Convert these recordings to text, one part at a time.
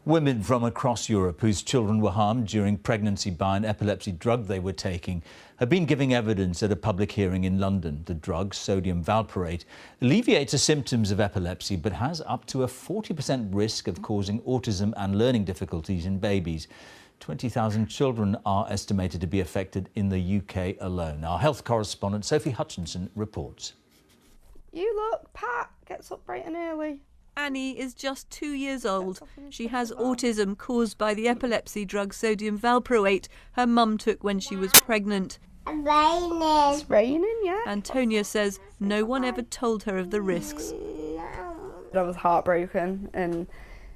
Women from across Europe whose children were harmed during pregnancy by an epilepsy drug they were taking have been giving evidence at a public hearing in London. The drug, sodium valproate, alleviates the symptoms of epilepsy but has up to a 40% risk of causing autism and learning difficulties in babies. 20,000 children are estimated to be affected in the UK alone. Our health correspondent Sophie Hutchinson reports. You look, Pat gets up bright and early. Annie is just 2 years old. She has autism caused by the epilepsy drug sodium valproate her mum took when she was pregnant. It's raining, yeah. Antonia says no one ever told her of the risks. I was heartbroken, and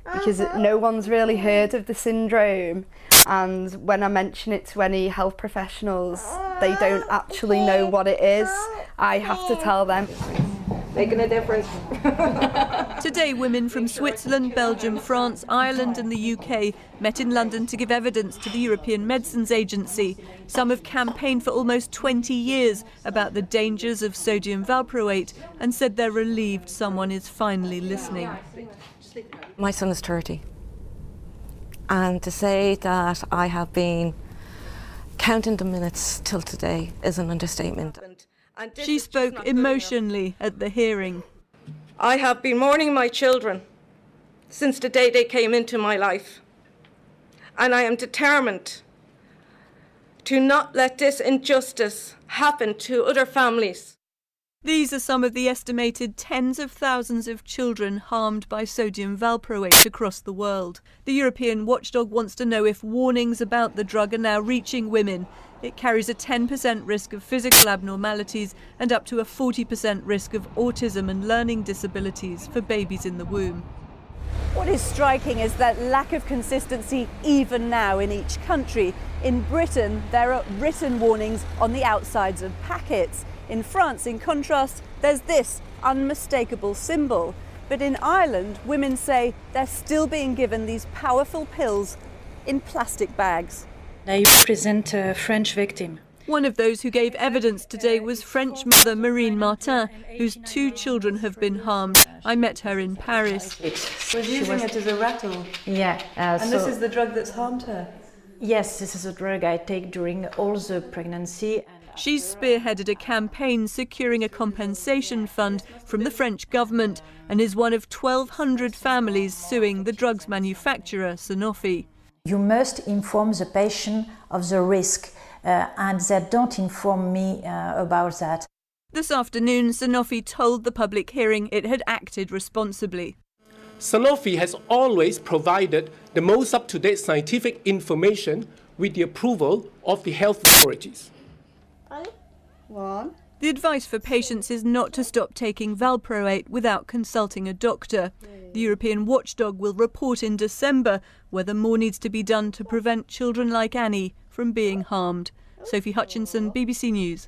because no one's really heard of the syndrome, and when I mention it to any health professionals, they don't actually know what it is. I have to tell them. Making a difference. Today, women from Switzerland, Belgium, France, Ireland and the UK met in London to give evidence to the European Medicines Agency. Some have campaigned for almost 20 years about the dangers of sodium valproate and said they're relieved someone is finally listening. My son is 30, and to say that I have been counting the minutes till today is an understatement. She spoke emotionally at the hearing. I have been mourning my children since the day they came into my life, and I am determined to not let this injustice happen to other families. These are some of the estimated tens of thousands of children harmed by sodium valproate across the world. The European watchdog wants to know if warnings about the drug are now reaching women. It carries a 10% risk of physical abnormalities and up to a 40% risk of autism and learning disabilities for babies in the womb. What is striking is that lack of consistency even now in each country. In Britain, there are written warnings on the outsides of packets. In France, in contrast, there's this unmistakable symbol. But in Ireland, women say they're still being given these powerful pills in plastic bags. I represent a French victim. One of those who gave evidence today was French mother Marine Martin, whose 2 children have been harmed. I met her in Paris. Was using it as a rattle? Yeah. And this is the drug that's harmed her? Yes, this is a drug I take during all the pregnancy. She's spearheaded a campaign securing a compensation fund from the French government and is one of 1,200 families suing the drugs manufacturer Sanofi. You must inform the patient of the risk, and they don't inform me about that. This afternoon, Sanofi told the public hearing it had acted responsibly. Sanofi has always provided the most up-to-date scientific information with the approval of the health authorities. The advice for patients is not to stop taking valproate without consulting a doctor. The European watchdog will report in December whether more needs to be done to prevent children like Annie from being harmed. Sophie Hutchinson, BBC News.